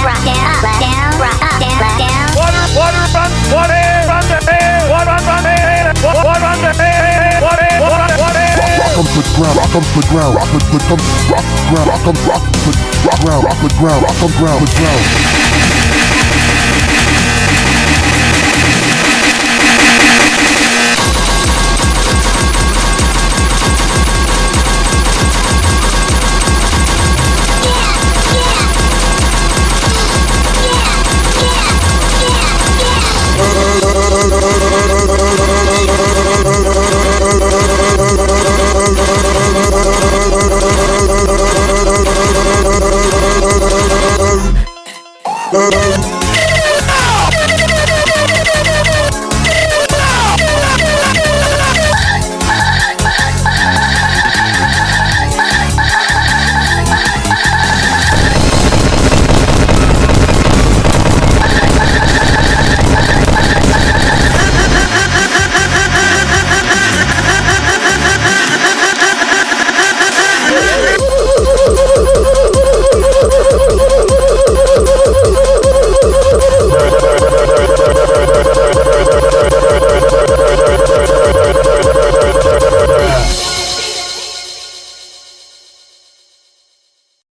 rock down, rock down, rock up, down, rock down. Water run the head, water run the head, water run the head, water. Rock 'em to the ground, rock 'em to the ground, rock 'em to the ground, rock 'em to the ground, rock 'em ground, rock 'em ground, ground. Yeah.